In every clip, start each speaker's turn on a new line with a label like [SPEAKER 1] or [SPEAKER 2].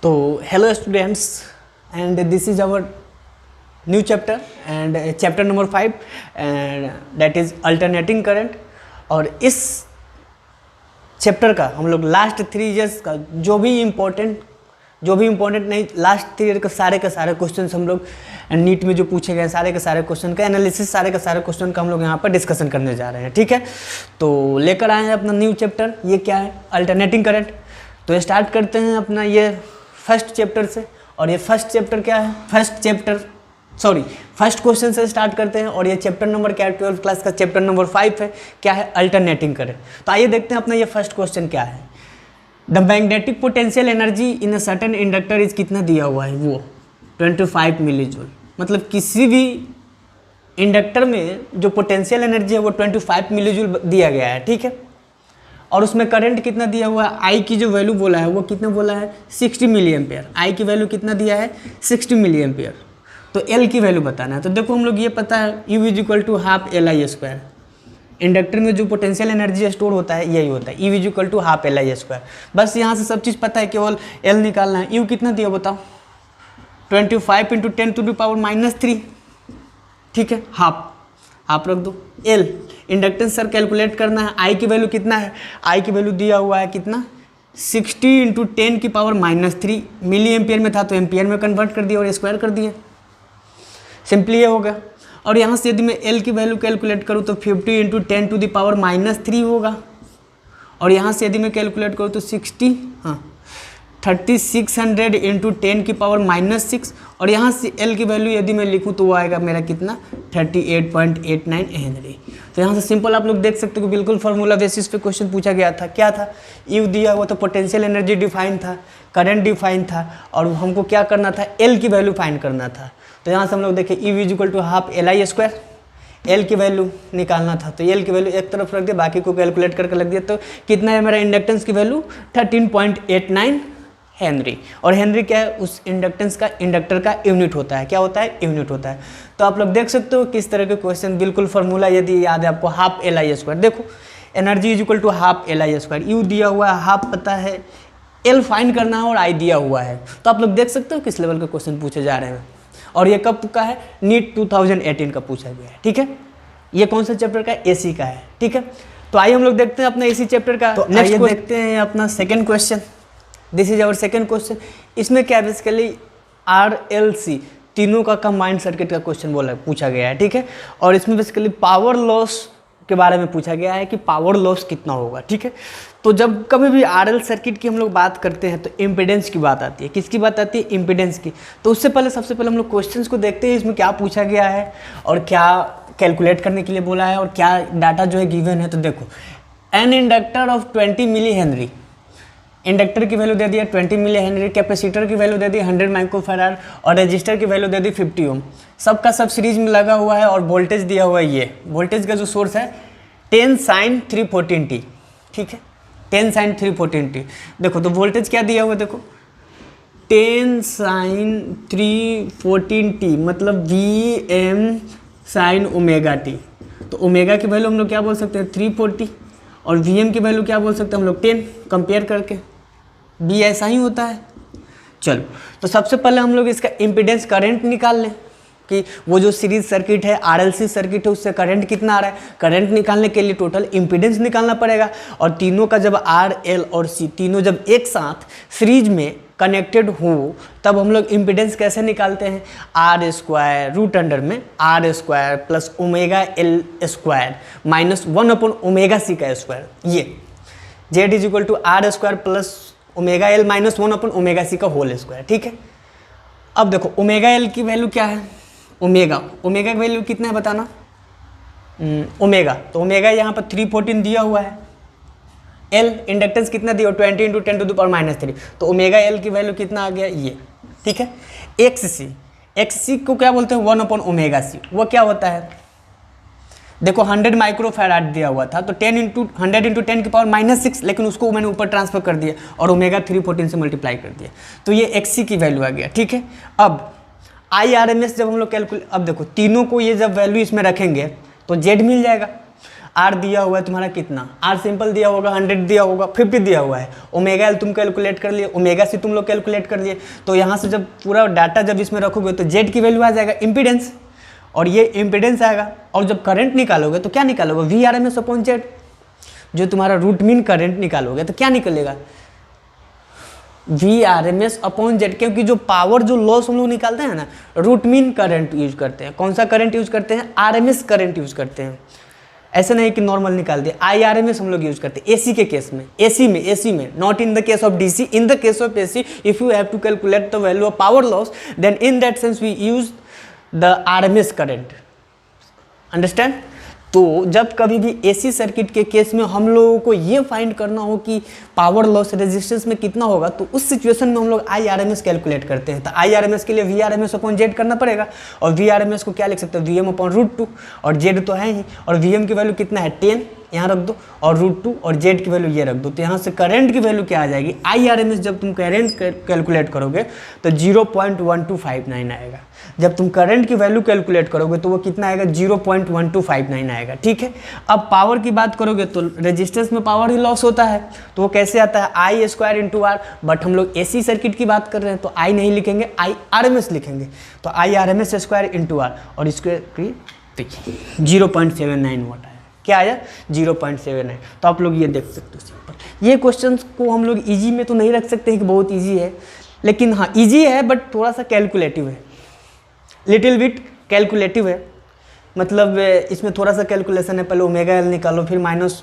[SPEAKER 1] तो hello students, and this is our new chapter and chapter number 5 and that is alternating current. और इस chapter का हम लोग लास्ट 3 ईयर्स का जो भी इम्पोर्टेंट नहीं, लास्ट 3 ईयर के सारे क्वेश्चन हम लोग नीट में जो पूछे गए सारे के सारे क्वेश्चन का एनालिसिस, सारे के सारे क्वेश्चन का हम लोग यहाँ पर डिस्कशन करने जा रहे हैं। ठीक है, तो लेकर आए हैं अपना न्यू चैप्टर। ये क्या है? Alternating current. तो स्टार्ट करते हैं अपना ये फर्स्ट चैप्टर से। और ये फर्स्ट चैप्टर क्या है? फर्स्ट क्वेश्चन से स्टार्ट करते हैं। और ये चैप्टर नंबर क्या है? 12th क्लास का चैप्टर नंबर 5 है। क्या है? Alternating current. तो आइए देखते हैं अपना ये फर्स्ट क्वेश्चन क्या है। The magnetic potential energy in a certain inductor is कितना दिया हुआ है? वो 25 मिली जूल। मतलब किसी भी इंडक्टर में जो पोटेंशियल एनर्जी है वो 25 मिली जूल दिया गया है। ठीक है, और उसमें करंट कितना दिया हुआ है? आई की जो वैल्यू बोला है वो कितना बोला है? 60 मिली एम्पेयर। आई की वैल्यू कितना दिया है? 60 मिली एम्पेयर। तो एल की वैल्यू बताना है। तो देखो हम लोग ये पता है u is equal to half l i square. Inductor में जो पोटेंशियल एनर्जी स्टोर होता है यही होता है, u is equal to half l i square. बस यहाँ से सब चीज़ पता है, केवल एल निकालना है। यू कितना दिया बताओ? 25 इंटू 10 टू द पावर -3। ठीक है, हाफ रख दो। एल इंडक्टेंस सर कैलकुलेट करना है। आई की वैल्यू कितना है? आई की वैल्यू दिया हुआ है कितना? 60 इंटू 10 की पावर -3। मिली एम्पियर में था तो एम्पियर में कन्वर्ट कर दिया और स्क्वायर कर दिया। सिंपली ये होगा। और यहाँ से यदि मैं एल की वैल्यू कैलकुलेट करूँ तो 50 इंटू 10 टू द पावर -3 होगा। और यहाँ से यदि मैं कैलकुलेट करूँ तो 3600 इंटू 10 की पावर -6। और यहाँ से एल की वैल्यू यदि मैं लिखूँ तो वो आएगा मेरा कितना? 38.89 हेनरी। तो यहाँ से सिंपल आप लोग देख सकते हो कि बिल्कुल फार्मूला बेसिस पे क्वेश्चन पूछा गया था। क्या था? यू दिया हुआ तो पोटेंशियल एनर्जी डिफाइन था, करंट डिफाइन था, और हमको क्या करना था? एल की वैल्यू फाइंड करना था। तो यहाँ से हम लोग देखें u is equal to half l i square. L की वैल्यू निकालना था तो एल की वैल्यू एक तरफ रख दिया, बाकी को कैलकुलेट करके लग दिया। तो कितना है मेरा इंडक्टेंस की वैल्यू? 13.89 हेनरी। और हेनरी क्या है? उस इंडक्टेंस का, इंडक्टर का यूनिट होता है। क्या होता है? यूनिट होता है। तो आप लोग देख सकते हो किस तरह के क्वेश्चन, बिल्कुल फार्मूला यदि याद है आपको, हाफ एल आई स्क्वायर। देखो energy is equal to half l i square. U दिया हुआ है, हाफ पता है, एल फाइंड करना है और आई दिया हुआ है। तो आप लोग देख सकते हो किस लेवल के क्वेश्चन पूछे जा रहे हैं। और ये कब का है? नीट 2018 का पूछा गया है। ठीक है, ये कौन सा चैप्टर का है? एसी का है। ठीक है, तो आइए हम लोग देखते हैं अपना एसी चैप्टर का। तो नेक्स्ट देखते हैं अपना second question. This is our second question. इसमें क्या बेसिकली RLC तीनों का कंबाइंड सर्किट का क्वेश्चन पूछा गया है। ठीक है, और इसमें बेसिकली पावर लॉस के बारे में पूछा गया है कि पावर लॉस कितना होगा। ठीक है, तो जब कभी भी RL सर्किट की हम लोग बात करते हैं तो इम्पीडेंस की बात आती है। किसकी बात आती है? इम्पीडेंस की। तो उससे पहले सबसे पहले हम लोग क्वेश्चंस को देखते हैं, इसमें क्या पूछा गया है और क्या कैलकुलेट करने के लिए बोला है और क्या डाटा जो है गिवन है। तो देखो, an inductor of 20 millihenry, inductor की वैल्यू दे दिया 20 मिली हेनरी, कैपेसिटर की वैल्यू दे दी 100 माइक्रोफैराड और रजिस्टर की वैल्यू दे दी 50 ओम। सबका सब सीरीज में लगा हुआ है और वोल्टेज दिया हुआ है। ये वोल्टेज का जो सोर्स है 10 sin 314t। ठीक है, 10 sin 314t। देखो तो वोल्टेज क्या दिया हुआ है? देखो 10 sin 314t मतलब Vm sin ओमेगा t। तो ओमेगा की वैल्यू हम लोग क्या बोल सकते हैं? 340। और Vm की वैल्यू क्या बोल सकते हैं हम लोग? 10। कंपेयर करके भी ऐसा ही होता है। चलो, तो सबसे पहले हम लोग इसका इम्पीडेंस करंट निकाल लें कि वो जो सीरीज सर्किट है, RLC सर्किट है, उससे करंट कितना आ रहा है। करंट निकालने के लिए टोटल इम्पीडेंस निकालना पड़ेगा। और तीनों का जब RL और C तीनों जब एक साथ सीरीज में कनेक्टेड हो तब हम लोग इम्पीडेंस कैसे निकालते हैं? R स्क्वायर रूट अंडर में R square plus omega L square minus 1 omega C का स्क्वायर। ये Z is equal to R square plus omega L minus 1 omega C का होल स्क्वायर। ठीक है, अब देखो ओमेगा L की वैल्यू क्या है? ओमेगा की वैल्यू कितना है बताना? ओमेगा, तो ओमेगा यहाँ पर 314 दिया हुआ है। एल इंडक्टेंस कितना दिया? 20 इंटू 10 टू द पावर -3। तो ओमेगा एल की वैल्यू कितना आ गया? ये। ठीक है, XC को क्या बोलते हैं? 1 ओमेगा C। वो क्या होता है? देखो 100 माइक्रोफैराड दिया हुआ था तो 100 इंटू 10 की पावर -6, लेकिन उसको मैंने ऊपर ट्रांसफर कर दिया और ओमेगा 314 से मल्टीप्लाई कर दिया। तो ये XC की वैल्यू आ गया। ठीक है, अब IRMS जब हम लोग कैलकुलेट, अब देखो तीनों को ये जब वैल्यू इसमें रखेंगे तो Z मिल जाएगा। आर दिया हुआ है तुम्हारा कितना, आर सिंपल दिया होगा 100 दिया होगा, 50 दिया हुआ है, ओमेगा एल तुम कैलकुलेट कर लिए, ओमेगा सी तुम लोग कैलकुलेट कर लिए। तो यहाँ से जब पूरा डाटा जब इसमें रखोगे तो जेड की वैल्यू आ जाएगा इम्पीडेंस, और ये इम्पीडेंस आएगा। और जब करंट निकालोगे तो क्या निकालोगे, V R M S upon Z. जो तुम्हारा रूट मीन करंट निकालोगे तो क्या निकलेगा, V R M S upon Z, क्योंकि जो पावर जो लॉस हम लोग निकालते हैं ना, रूट मीन करंट यूज करते हैं। कौन सा करंट यूज करते हैं, R M S current use करते हैं। ऐसे नहीं कि नॉर्मल निकाल दिए, आई आर एम एस हम लोग यूज करते हैं एसी के केस में, एसी में, not in the case of DC. In the case of AC if you have to calculate the value of power loss, then in that sense we use the R M S current. Understand. तो जब कभी भी AC circuit के case में हम लोगों को ये फाइंड करना हो कि पावर लॉस रेजिस्टेंस में कितना होगा, तो उस सिचुएशन में हम लोग I R M S calculate करते हैं। तो आई आर एम एस के लिए V R M S upon Z करना पड़ेगा, और वी आर एम एस को क्या लिख सकते हैं, वी एम अपॉन रूट 2, और जेड तो है ही, और वी एम की वैल्यू कितना है 10 यहाँ रख दो, और रूट 2 और जेड की वैल्यू ये रख दो। तो यहाँ से करंट की वैल्यू क्या आ जाएगी, आई आर एम एस जब तुम करंट कैलकुलेट करोगे तो 0.1259 आएगा। जब तुम करंट की वैल्यू कैलकुलेट करोगे तो वो कितना आएगा, 0.1259 आएगा। ठीक है। अब पावर की बात करोगे तो रेजिस्टेंस में पावर ही लॉस होता है, तो वो कैसे आता है, आई स्क्वायर इंटू आर। बट हम लोग एसी सर्किट की बात कर रहे हैं तो आई नहीं लिखेंगे, आई आर एम एस लिखेंगे। तो I R M S square into R, और इसके 0.79 वाट आया। क्या आया, 0.79। तो आप लोग ये देख सकते हो सिंपल। ये क्वेश्चन को हम लोग इजी में तो नहीं रख सकते हैं कि बहुत इजी है, लेकिन हाँ इजी है बट थोड़ा सा कैलकुलेटिव है, लिटिल बिट कैलकुलेटिव है। मतलब इसमें थोड़ा सा कैलकुलेशन है, पहले ओमेगा एल निकालो, फिर माइनस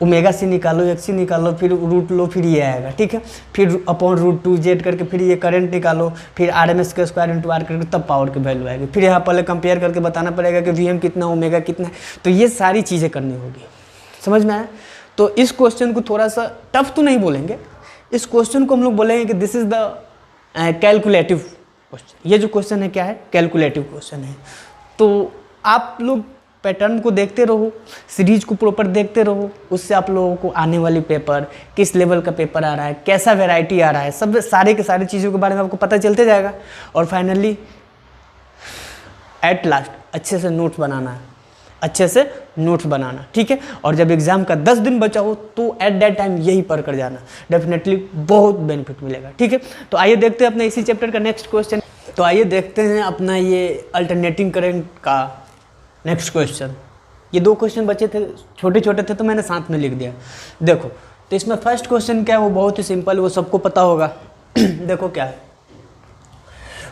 [SPEAKER 1] ओमेगा सी निकालो, एक्सी निकालो, फिर रूट लो, फिर ये आएगा। ठीक है। फिर अपॉन रूट 2 जेड करके फिर ये करंट निकालो, फिर आर एम एस के स्क्वायर इंटू आर करके तब पावर की वैल्यू आएगी। फिर यहाँ पहले कंपेयर करके बताना पड़ेगा कि वी एम कितना, ओमेगा कितना है। तो ये सारी चीज़ें करनी होगी। समझ में आया। तो इस क्वेश्चन को थोड़ा सा टफ तो नहीं बोलेंगे, इस क्वेश्चन को हम लोग बोलेंगे कि this is the calculative question. ये जो क्वेश्चन है क्या है, कैलकुलेटिव क्वेश्चन है। तो आप लोग पैटर्न को देखते रहो, सीरीज को प्रॉपर देखते रहो, उससे आप लोगों को आने वाली पेपर, किस लेवल का पेपर आ रहा है, कैसा वैरायटी आ रहा है, सब सारे के सारी चीज़ों के बारे में आपको पता चलते जाएगा। और फाइनली एट लास्ट अच्छे से नोट्स बनाना है, अच्छे से नोट्स बनाना। ठीक है। और जब एग्ज़ाम का 10 दिन बचा हो तो एट दैट टाइम यही पढ़ कर जाना, डेफिनेटली बहुत बेनिफिट मिलेगा। ठीक है। तो आइए देखते हैं अपने इसी चैप्टर का नेक्स्ट क्वेश्चन। तो आइए देखते हैं अपना ये अल्टरनेटिंग करंट का नेक्स्ट क्वेश्चन। ये 2 क्वेश्चन बचे थे, छोटे छोटे थे तो मैंने साथ में लिख दिया। देखो तो इसमें फर्स्ट क्वेश्चन क्या है, वो बहुत ही सिंपल, वो सबको पता होगा। देखो क्या है,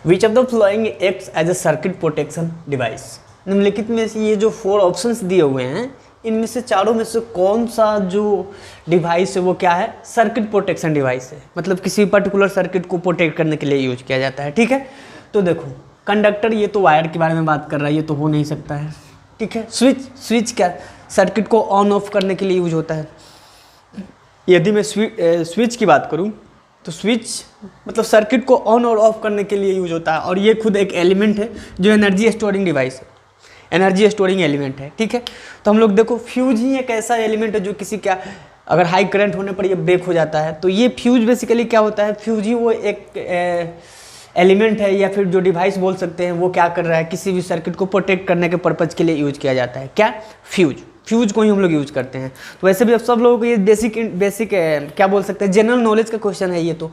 [SPEAKER 1] which of the following acts as a circuit protection device. निम्नलिखित में से ये जो 4 ऑप्शंस दिए हुए हैं, इनमें से चारों में से कौन सा जो डिवाइस है वो क्या है, सर्किट प्रोटेक्शन डिवाइस है। मतलब किसी पर्टिकुलर सर्किट को प्रोटेक्ट करने के लिए यूज किया जाता है। ठीक है। तो देखो कंडक्टर, ये तो वायर के बारे में बात कर रहा है, ये तो हो नहीं सकता है। ठीक है। स्विच क्या, सर्किट को ऑन ऑफ करने के लिए यूज होता है। यदि मैं स्विच की बात करूं तो स्विच मतलब सर्किट को ऑन और ऑफ करने के लिए यूज होता है, और ये खुद एक एलिमेंट है जो एनर्जी स्टोरिंग डिवाइस है, एनर्जी स्टोरिंग एलिमेंट है। ठीक है। तो हम लोग देखो फ्यूज ही एक ऐसा एलिमेंट है जो किसी क्या, अगर हाई करंट होने पर ये ब्रेक हो जाता है। तो ये फ्यूज बेसिकली क्या होता है, फ्यूज ही वो एक एलिमेंट है, या फिर जो डिवाइस बोल सकते हैं, वो क्या कर रहा है, किसी भी सर्किट को प्रोटेक्ट करने के पर्पज़ के लिए यूज किया जाता है। क्या, फ्यूज को ही हम लोग यूज करते हैं। तो वैसे भी अब सब लोगों को ये बेसिक क्या बोल सकते हैं, जनरल नॉलेज का क्वेश्चन है ये। तो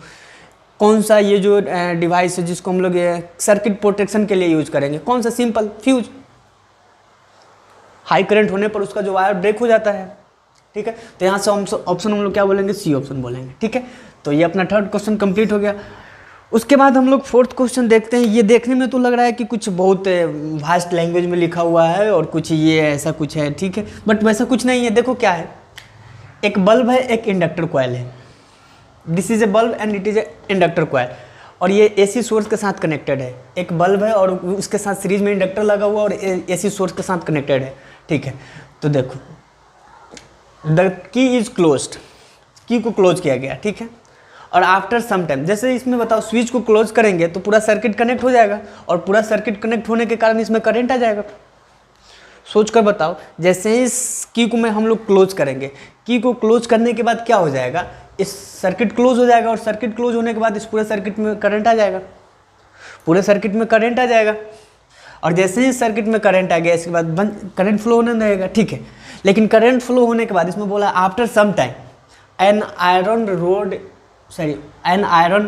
[SPEAKER 1] कौन सा ये जो डिवाइस है जिसको हम लोग सर्किट प्रोटेक्शन के लिए यूज करेंगे, कौन सा, सिंपल फ्यूज। हाई करंट होने पर उसका जो वायर ब्रेक हो जाता है। ठीक है। तो यहाँ से ऑप्शन हम लोग क्या बोलेंगे, सी ऑप्शन बोलेंगे। ठीक है। तो ये अपना थर्ड क्वेश्चन कंप्लीट हो गया। उसके बाद हम लोग फोर्थ क्वेश्चन देखते हैं। ये देखने में तो लग रहा है कि कुछ बहुत वास्ट लैंग्वेज में लिखा हुआ है और कुछ ये ऐसा कुछ है। ठीक है। बट वैसा कुछ नहीं है। देखो क्या है, एक बल्ब है, एक इंडक्टर कॉइल है। This is a bulb and it is a inductor coil, और ये एसी सोर्स के साथ कनेक्टेड है। एक बल्ब है और उसके साथ सीरीज में इंडक्टर लगा हुआ और एसी सोर्स के साथ कनेक्टेड है। ठीक है। तो देखो द की इज क्लोज्ड, की को क्लोज किया गया। ठीक है। और आफ्टर सम टाइम, जैसे इसमें बताओ स्विच को क्लोज करेंगे तो पूरा सर्किट कनेक्ट हो जाएगा, और पूरा सर्किट कनेक्ट होने के कारण इसमें करंट आ जाएगा। सोच कर बताओ, जैसे ही इस की को हम लोग क्लोज करेंगे, की को क्लोज करने के बाद क्या हो जाएगा, इस सर्किट क्लोज हो जाएगा, और सर्किट क्लोज होने के बाद इस पूरे सर्किट में करंट आ जाएगा, पूरे सर्किट में करंट आ जाएगा। और जैसे ही सर्किट में करंट आ गया, इसके बाद करंट फ्लो होने लगेगा। ठीक है। लेकिन करंट फ्लो होने के बाद इसमें बोला after some time an iron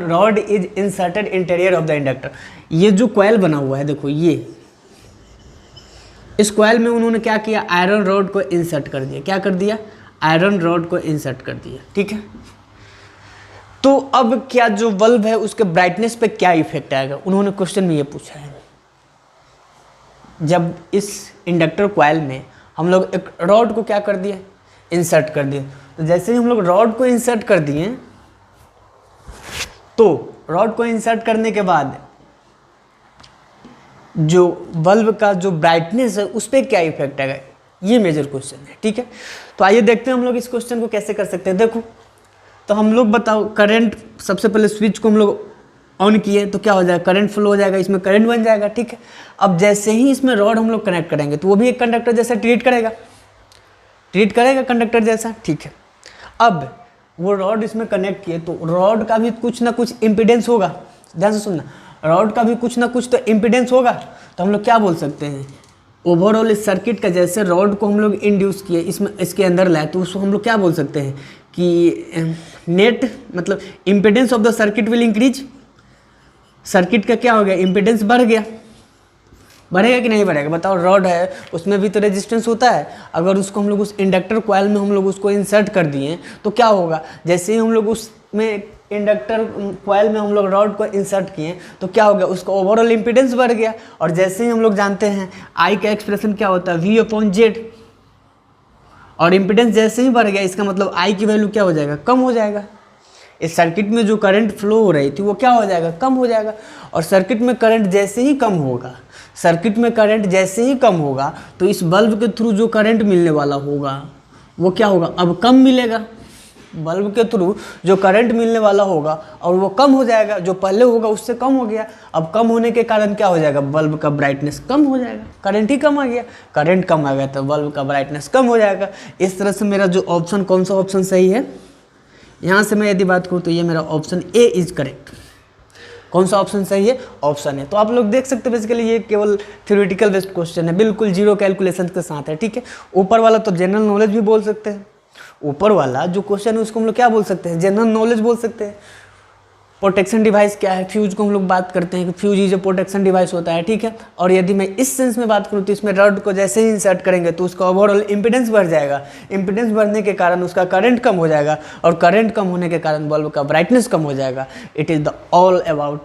[SPEAKER 1] rod is inserted interior of the inductor. ये जो कॉइल बना हुआ है देखो, ये इस कॉइल में उन्होंने क्या किया, आयरन रॉड को इंसर्ट कर दिया। क्या कर दिया, आयरन रॉड को इंसर्ट कर दिया, ठीक है। तो अब क्या जो बल्ब है उसके ब्राइटनेस पे क्या इफेक्ट आएगा, उन्होंने क्वेश्चन में ये पूछा है। जब इस इंडक्टर कॉइल में हम लोग एक रॉड को क्या कर दिए, इंसर्ट कर दिए, तो जैसे ही हम लोग रॉड को इंसर्ट कर दिए, तो रॉड को इंसर्ट करने के बाद जो बल्ब का जो ब्राइटनेस है उस पर क्या इफेक्ट आएगा, ये मेजर क्वेश्चन है, ठीक है। तो आइए देखते हैं हम लोग इस क्वेश्चन को कैसे कर सकते हैं। देखो तो हम लोग बताओ, करंट सबसे पहले स्विच को हम लोग ऑन किए तो क्या हो जाएगा, करंट फ्लो हो जाएगा, इसमें करंट बन जाएगा, ठीक है। अब जैसे ही इसमें रॉड हम लोग कनेक्ट करेंगे तो वो भी एक कंडक्टर जैसा ट्रीट करेगा कंडक्टर जैसा, ठीक है। अब वो रॉड इसमें कनेक्ट किए तो रॉड का भी कुछ ना कुछ इम्पिडेंस होगा, ध्यान से सुनना, रॉड का भी कुछ ना कुछ तो इम्पिडेंस होगा। तो हम लोग क्या बोल सकते हैं, ओवरऑल इस सर्किट का जैसे रॉड को हम लोग इंड्यूस किए, इसमें इसके अंदर लाए, तो उसको हम लोग क्या बोल सकते हैं कि नेट मतलब impedance of the circuit will increase. Circuit का क्या हो गया, इम्पिडेंस बढ़ गया, बढ़ेगा कि नहीं बढ़ेगा, बताओ। रॉड है उसमें भी तो रेजिस्टेंस होता है, अगर उसको हम लोग उस इंडक्टर कॉइल में हम लोग उसको इंसर्ट कर दिए तो क्या होगा, जैसे ही हम लोग उसमें इंडक्टर कॉइल में हम लोग रॉड को इंसर्ट किए तो क्या हो गया, उसका ओवरऑल इम्पिडेंस बढ़ गया। और जैसे ही हम लोग जानते हैं आई का एक्सप्रेशन क्या होता है, V/Z, और इम्पिडेंस जैसे ही बढ़ गया इसका मतलब आई की वैल्यू क्या हो जाएगा, कम हो जाएगा। इस सर्किट में जो करंट फ्लो हो रही थी वो क्या हो जाएगा, कम हो जाएगा। और सर्किट में करंट जैसे ही कम होगा, तो इस बल्ब के थ्रू जो करंट मिलने वाला होगा वो क्या होगा, अब कम मिलेगा। बल्ब के थ्रू जो करंट मिलने वाला होगा और वो कम हो जाएगा, जो पहले होगा उससे कम हो गया। अब कम होने के कारण क्या हो जाएगा, बल्ब का ब्राइटनेस कम हो जाएगा, करंट ही कम आ गया, करंट कम आ गया तो बल्ब का ब्राइटनेस कम हो जाएगा। इस तरह से मेरा जो ऑप्शन, कौन सा ऑप्शन सही है, यहाँ से मैं यदि बात करूँ तो ये मेरा ऑप्शन ए इज करेक्ट। कौन सा ऑप्शन सही है, ऑप्शन है। तो आप लोग देख सकते हैं बेसिकली ये केवल थ्योरेटिकल बेस्ड क्वेश्चन है, बिल्कुल जीरो कैलकुलेशन के साथ है, ठीक है। ऊपर वाला तो जनरल नॉलेज भी बोल सकते हैं, ऊपर वाला जो क्वेश्चन है उसको हम लोग क्या बोल सकते हैं, जनरल नॉलेज बोल सकते हैं। प्रोटेक्शन डिवाइस क्या है, फ्यूज को हम लोग बात करते हैं कि fuse is a protection device होता है, ठीक है। और यदि मैं इस सेंस में बात करूँ तो इसमें रॉड को जैसे ही इंसर्ट करेंगे तो उसका ओवरऑल इम्पिडेंस बढ़ जाएगा, इम्पिडेंस बढ़ने के कारण उसका करंट कम हो जाएगा, और करंट कम होने के कारण बल्ब का ब्राइटनेस कम हो जाएगा। It is the all about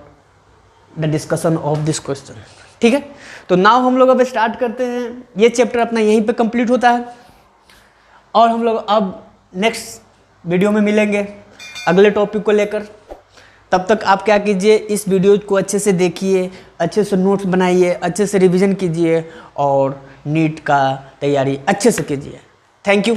[SPEAKER 1] the discussion of this question, ठीक है। तो नाउ हम लोग अब स्टार्ट करते हैं, ये चैप्टर अपना यहीं पे कंप्लीट होता है, और हम लोग अब नेक्स्ट वीडियो में मिलेंगे अगले टॉपिक को लेकर। तब तक आप क्या कीजिए, इस वीडियो को अच्छे से देखिए, अच्छे से नोट्स बनाइए, अच्छे से रिवीजन कीजिए और नीट का तैयारी अच्छे से कीजिए। Thank you.